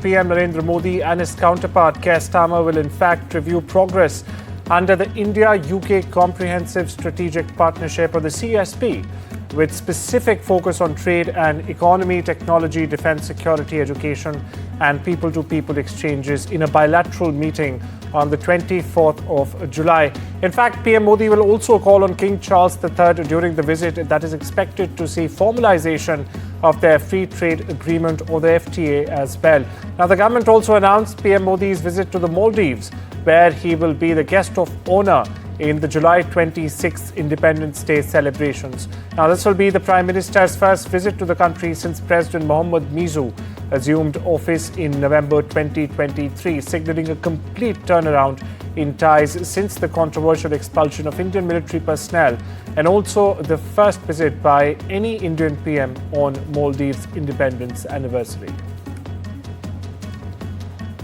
PM Narendra Modi and his counterpart Keir Starmer will in fact review progress under the India-UK Comprehensive Strategic Partnership, or the CSP, with specific focus on trade and economy, technology, defence, security, education and people-to-people exchanges in a bilateral meeting on the 24th of July. In fact, PM Modi will also call on King Charles III during the visit that is expected to see formalization of their free trade agreement, or the FTA, as well. Now, the government also announced PM Modi's visit to the Maldives, where he will be the guest of honor in the July 26th Independence Day celebrations. Now, this will be the Prime Minister's first visit to the country since President Mohammad Mizu assumed office in November 2023, signaling a complete turnaround in ties since the controversial expulsion of Indian military personnel, and also the first visit by any Indian PM on Maldives' independence anniversary.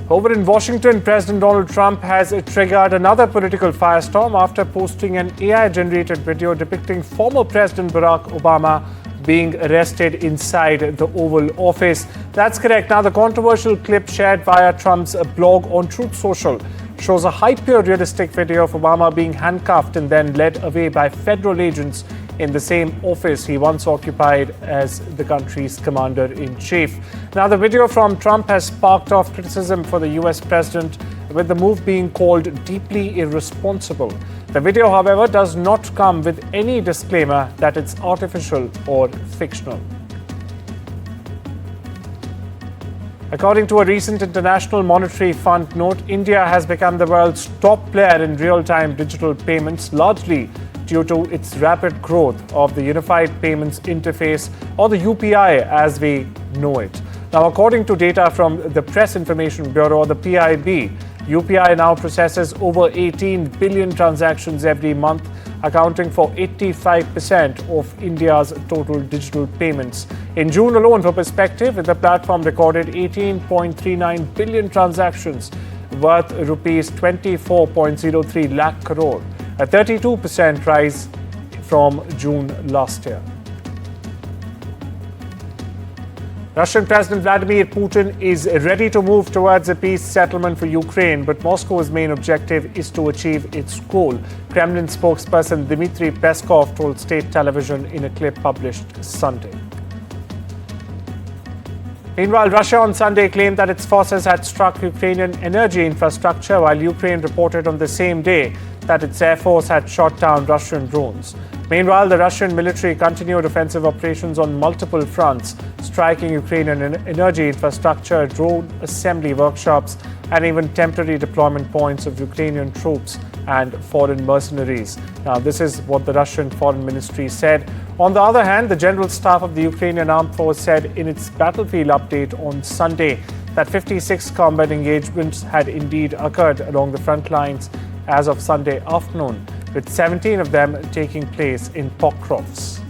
Over in Washington, President Donald Trump has triggered another political firestorm after posting an AI-generated video depicting former President Barack Obama being arrested inside the Oval Office. That's correct. Now, the controversial clip shared via Trump's blog on Truth Social shows a hyper-realistic video of Obama being handcuffed and then led away by federal agents in the same office he once occupied as the country's commander-in-chief. Now, the video from Trump has sparked off criticism for the US president, with the move being called deeply irresponsible. The video, however, does not come with any disclaimer that it's artificial or fictional. According to a recent International Monetary Fund note, India has become the world's top player in real-time digital payments, largely due to its rapid growth of the Unified Payments Interface, or the UPI as we know it. Now, according to data from the Press Information Bureau, or the PIB, UPI now processes over 18 billion transactions every month, accounting for 85% of India's total digital payments. In June alone, for perspective, the platform recorded 18.39 billion transactions worth rupees 24.03 lakh crore, a 32% rise from June last year. Russian President Vladimir Putin is ready to move towards a peace settlement for Ukraine, but Moscow's main objective is to achieve its goal, Kremlin spokesperson Dmitry Peskov told state television in a clip published Sunday. Meanwhile, Russia on Sunday claimed that its forces had struck Ukrainian energy infrastructure, while Ukraine reported on the same day that its air force had shot down Russian drones. Meanwhile, the Russian military continued offensive operations on multiple fronts, striking Ukrainian energy infrastructure, drone assembly workshops, and even temporary deployment points of Ukrainian troops and foreign mercenaries. Now, this is what the Russian Foreign Ministry said. On the other hand, the General Staff of the Ukrainian Armed Force said in its battlefield update on Sunday that 56 combat engagements had indeed occurred along the front lines as of Sunday afternoon, with 17 of them taking place in Pokrovsk.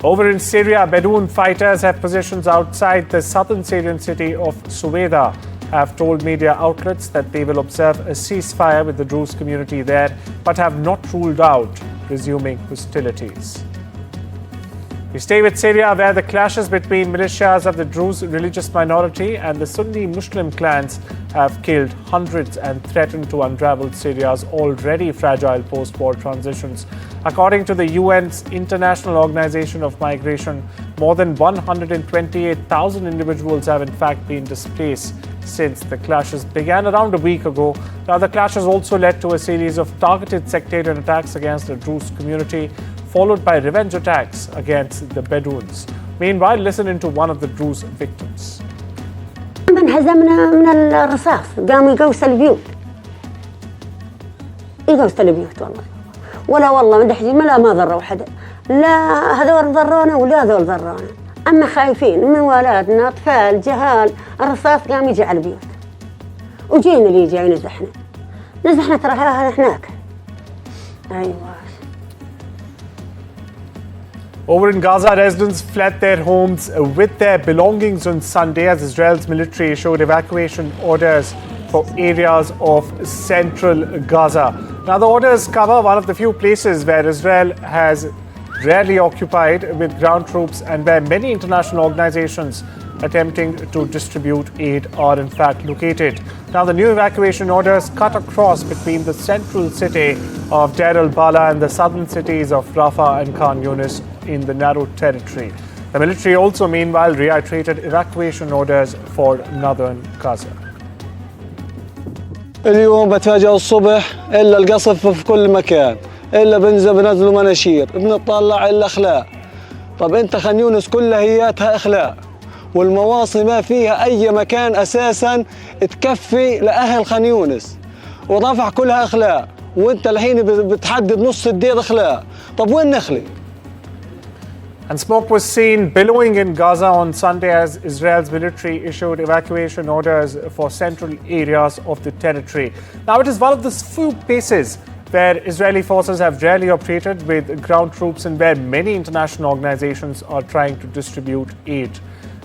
Over in Syria, Bedouin fighters have positions outside the southern Syrian city of Suweda have told media outlets that they will observe a ceasefire with the Druze community there, but have not ruled out resuming hostilities. We stay with Syria, where the clashes between militias of the Druze religious minority and the Sunni Muslim clans have killed hundreds and threatened to unravel Syria's already fragile post-war transitions. According to the UN's International Organization of Migration, more than 128,000 individuals have in fact been displaced since the clashes began around a week ago. Now, the clashes also led to a series of targeted sectarian attacks against the Druze community, followed by revenge attacks against the Bedouins. Meanwhile, listen into one of the Druze victims. انهزمنا من الرصاص، قاموا يقوسوا البيوت. يقوسوا البيوت والله من دحين لا ما ضروا حدا. لا هذول ضرونا ولا هذول ضرونا. أما خايفين من ولادنا أطفال جهال، الرصاص قام يجي على البيوت. وجينا اللي يجي نزحنا ترى هناك. أيوة. Over in Gaza, residents fled their homes with their belongings on Sunday as Israel's military issued evacuation orders for areas of central Gaza. Now, the orders cover one of the few places where Israel has rarely occupied with ground troops and where many international organizations attempting to distribute aid are in fact located. Now, the new evacuation orders cut across between the central city of Deir al-Bala and the southern cities of Rafah and Khan Yunis in the narrow territory. The military also, meanwhile, reiterated evacuation orders for northern Gaza. اليوم بتفاجئ الصبح إلا القصف في كل مكان، إلا بنزلوا مناشير، بنطلع إلا أخلاء. طب أنت خان يونس كلها هياتها أخلاء، والمواصي ما فيها أي مكان أساساً تكفي لأهل خان يونس، ورفح كلها أخلاء، وأنت الحين بتحدد نص الدير أخلاء، طب وين نخلي؟ And smoke was seen billowing in Gaza on Sunday as Israel's military issued evacuation orders for central areas of the territory. Now, it is one of the few places where Israeli forces have rarely operated with ground troops and where many international organizations are trying to distribute aid.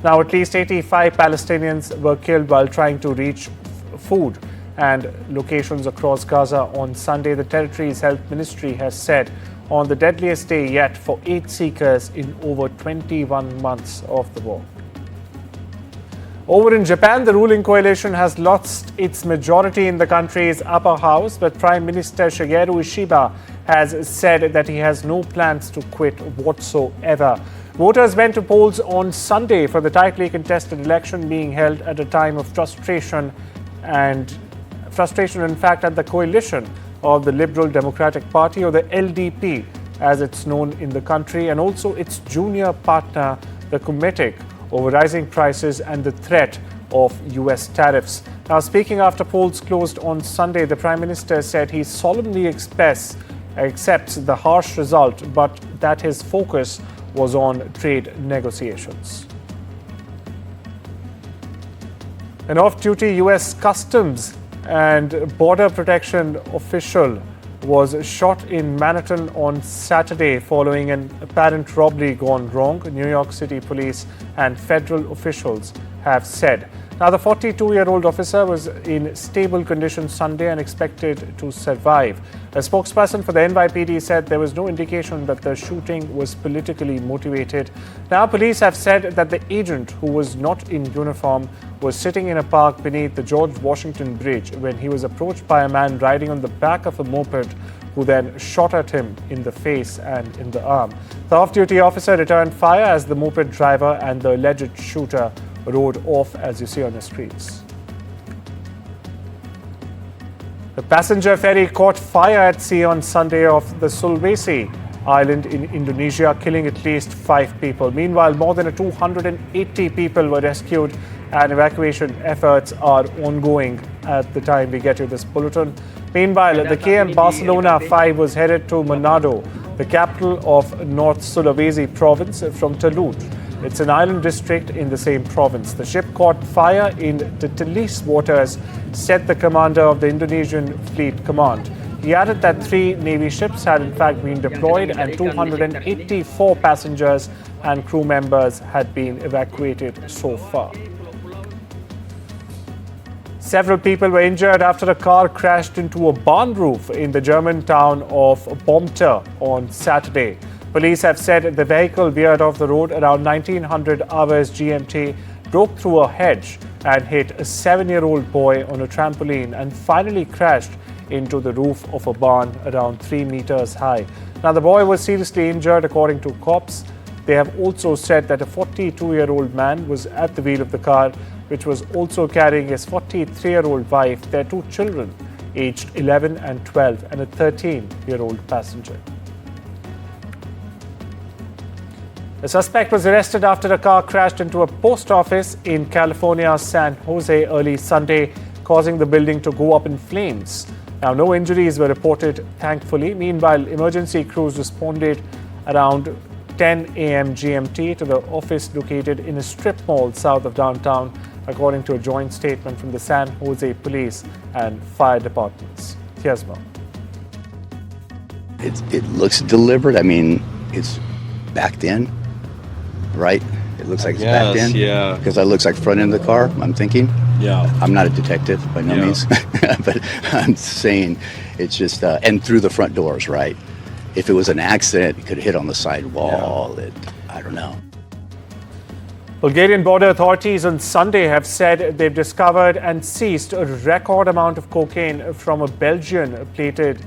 Now, at least 85 Palestinians were killed while trying to reach food and locations across Gaza on Sunday. The territory's health ministry has said on the deadliest day yet for aid seekers in over 21 months of the war. Over in Japan, the ruling coalition has lost its majority in the country's upper house, but Prime Minister Shigeru Ishiba has said that he has no plans to quit whatsoever. Voters went to polls on Sunday for the tightly contested election being held at a time of frustration, in fact, at the coalition of the Liberal Democratic Party, or the LDP as it's known in the country, and also its junior partner, the Cometic, over rising prices and the threat of US tariffs. Now, speaking after polls closed on Sunday, the Prime Minister said he solemnly accepts the harsh result, but that his focus was on trade negotiations. An off-duty US Customs and Border Protection official was shot in Manhattan on Saturday following an apparent robbery gone wrong, New York City police and federal officials have said. Now, the 42-year-old officer was in stable condition Sunday and expected to survive. A spokesperson for the NYPD said there was no indication that the shooting was politically motivated. Now, police have said that the agent, who was not in uniform, was sitting in a park beneath the George Washington Bridge when he was approached by a man riding on the back of a moped, who then shot at him in the face and in the arm. The off-duty officer returned fire as the moped driver and the alleged shooter rode off, as you see on the screens. The passenger ferry caught fire at sea on Sunday off the Sulawesi island in Indonesia, killing at least 5 people. Meanwhile, more than 280 people were rescued and evacuation efforts are ongoing at the time we get you this bulletin. Meanwhile, the KM Barcelona 5 was headed to Manado, the capital of North Sulawesi province, from Talud. It's an island district in the same province. The ship caught fire in the Telis waters, said the commander of the Indonesian Fleet Command. He added that 3 Navy ships had in fact been deployed and 284 passengers and crew members had been evacuated so far. Several people were injured after a car crashed into a barn roof in the German town of Bomter on Saturday. Police have said the vehicle veered off the road around 1900 hours GMT, broke through a hedge and hit a 7-year-old boy on a trampoline and finally crashed into the roof of a barn around 3 meters high. Now, the boy was seriously injured according to cops. They have also said that a 42-year-old man was at the wheel of the car, which was also carrying his 43-year-old wife, their 2 children, aged 11 and 12, and a 13-year-old passenger. The suspect was arrested after a car crashed into a post office in California's San Jose early Sunday, causing the building to go up in flames. Now, no injuries were reported, thankfully. Meanwhile, emergency crews responded around 10 a.m. GMT to the office located in a strip mall south of downtown, according to a joint statement from the San Jose Police and Fire Departments. Here's more. It looks deliberate. I mean, it's backed in, right? It looks like it's backed in. Yeah. Because it looks like front end of the car, I'm thinking. Yeah. I'm not a detective by no means, but I'm saying it's just, and through the front doors, right? If it was an accident, it could hit on the side wall. I don't know. Bulgarian border authorities on Sunday have said they've discovered and seized a record amount of cocaine from a Belgian plated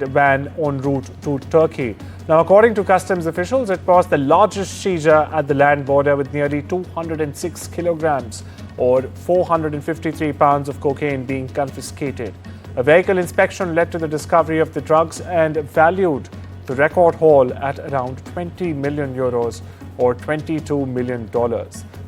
van en route to Turkey. Now, according to customs officials, it was the largest seizure at the land border, with nearly 206 kilograms or 453 pounds of cocaine being confiscated. A vehicle inspection led to the discovery of the drugs and valued the record haul at around 20 million euros or $22 million.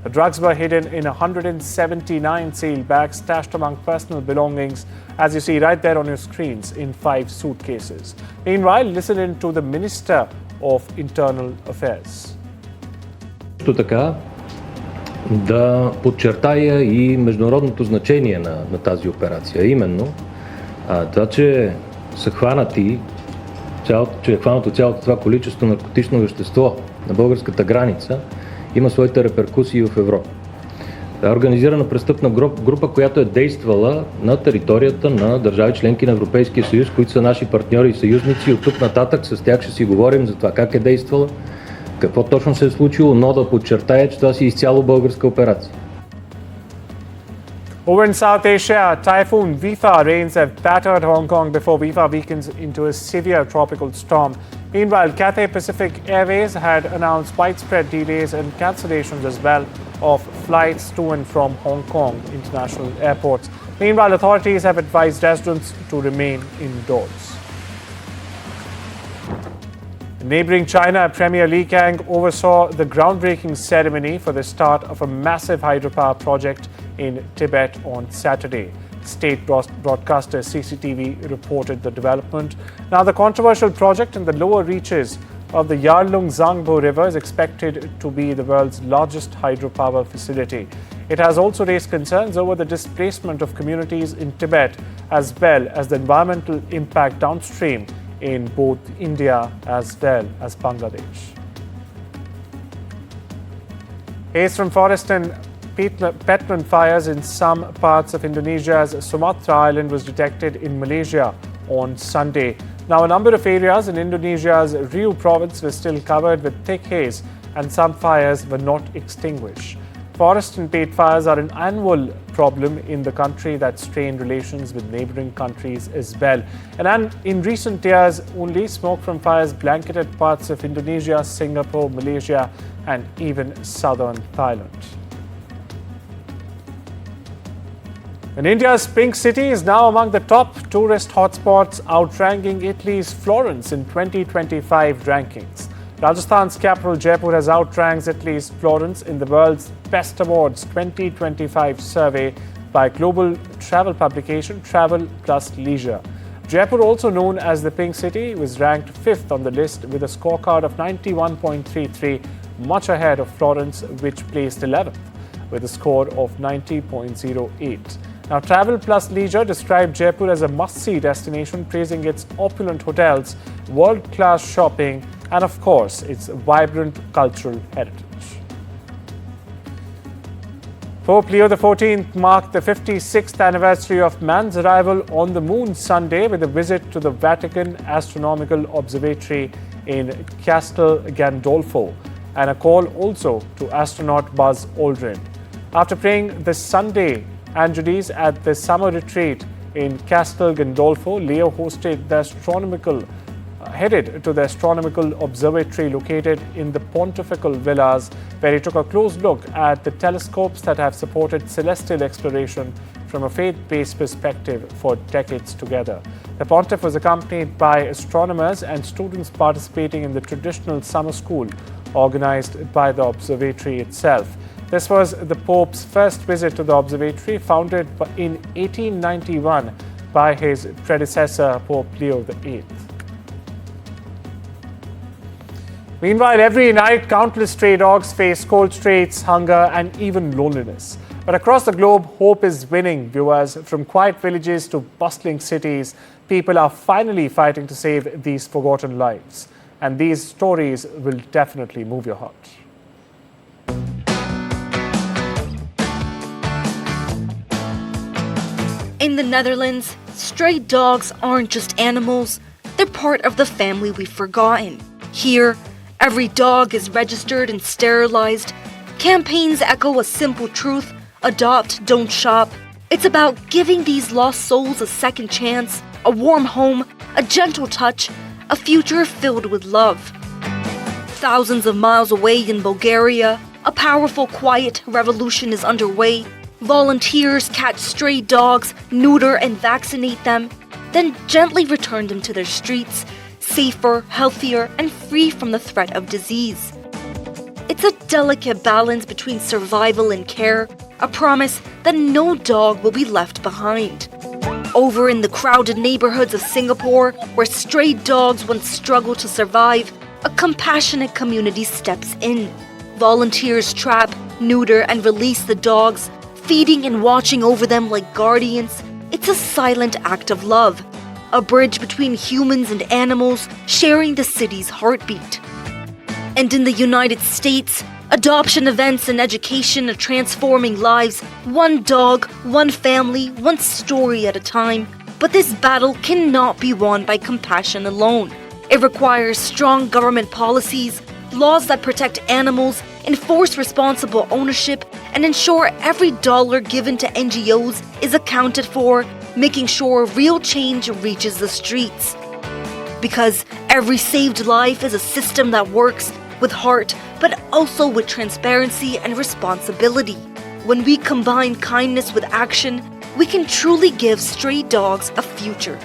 The drugs were hidden in 179 sealed bags stashed among personal belongings, as you see right there on your screens, in 5 suitcases. Meanwhile, listen in to the Minister of Internal Affairs. Така да подчертая и международното значение на тази операция. Именно това, че са хванати хванато цялото това количество наркотично вещество на българската граница, има своите реперкусии в Европа. Това е организирана престъпна група, която е действала на територията на държави членки на Европейския съюз, които са наши партньори и съюзници. От тук нататък с тях ще си говорим за това как е действала, какво точно се е случило, но да подчертая, че това си изцяло българска операция. Over in South Asia, Typhoon Vifa rains have battered Hong Kong before Vifa weakens into a severe tropical storm. Meanwhile, Cathay Pacific Airways had announced widespread delays and cancellations as well of flights to and from Hong Kong international airports. Meanwhile, authorities have advised residents to remain indoors. In neighbouring China, Premier Li Qiang oversaw the groundbreaking ceremony for the start of a massive hydropower project in Tibet on Saturday. State broadcaster CCTV reported the development. Now, the controversial project in the lower reaches of the Yarlung-Zangbo River is expected to be the world's largest hydropower facility. It has also raised concerns over the displacement of communities in Tibet, as well as the environmental impact downstream in both India as well as Bangladesh. Haze from forest and peatland fires in some parts of Indonesia's Sumatra island was detected in Malaysia on Sunday. Now, a number of areas in Indonesia's Riau province were still covered with thick haze, and some fires were not extinguished. Forest and peat fires are an annual problem in the country that strain relations with neighbouring countries as well. And in recent years, only smoke from fires blanketed parts of Indonesia, Singapore, Malaysia, and even southern Thailand. And India's Pink City is now among the top tourist hotspots, outranking Italy's Florence in 2025 rankings. Rajasthan's capital Jaipur has outranked Italy's Florence in the world's Best Awards 2025 survey by global travel publication Travel Plus Leisure. Jaipur, also known as the Pink City, was ranked 5th on the list with a scorecard of 91.33, much ahead of Florence, which placed 11th with a score of 90.08. Now, Travel Plus Leisure described Jaipur as a must-see destination, praising its opulent hotels, world-class shopping, and of course, its vibrant cultural heritage. Pope Leo XIV marked the 56th anniversary of man's arrival on the moon Sunday with a visit to the Vatican Astronomical Observatory in Castel Gandolfo and a call also to astronaut Buzz Aldrin. After praying the Sunday Angeles at the summer retreat in Castel Gandolfo, Leo headed to the Astronomical Observatory located in the Pontifical Villas, where he took a close look at the telescopes that have supported celestial exploration from a faith-based perspective for decades together. The Pontiff was accompanied by astronomers and students participating in the traditional summer school organized by the observatory itself. This was the Pope's first visit to the observatory, founded in 1891 by his predecessor, Pope Leo VIII. Meanwhile, every night, countless stray dogs face cold straits, hunger, and even loneliness. But across the globe, hope is winning, viewers. From quiet villages to bustling cities, people are finally fighting to save these forgotten lives. And these stories will definitely move your heart. In the Netherlands, stray dogs aren't just animals, they're part of the family we've forgotten. Here, every dog is registered and sterilized, Campaigns echo a simple truth: adopt, don't shop. It's about giving these lost souls a second chance, a warm home, a gentle touch, a future filled with love. Thousands of miles away in Bulgaria, a powerful, quiet revolution is underway. Volunteers catch stray dogs, neuter and vaccinate them, then gently return them to their streets, safer, healthier, and free from the threat of disease. It's a delicate balance between survival and care, a promise that no dog will be left behind. Over in the crowded neighborhoods of Singapore, where stray dogs once struggled to survive, a compassionate community steps in. Volunteers trap, neuter, and release the dogs, feeding and watching over them like guardians. It's a silent act of love, a bridge between humans and animals, sharing the city's heartbeat. And in the United States, adoption events and education are transforming lives, one dog, one family, one story at a time. But this battle cannot be won by compassion alone. It requires strong government policies, laws that protect animals, enforce responsible ownership, and ensure every dollar given to NGOs is accounted for, making sure real change reaches the streets. Because every saved life is a system that works with heart, but also with transparency and responsibility. When we combine kindness with action, we can truly give stray dogs a future.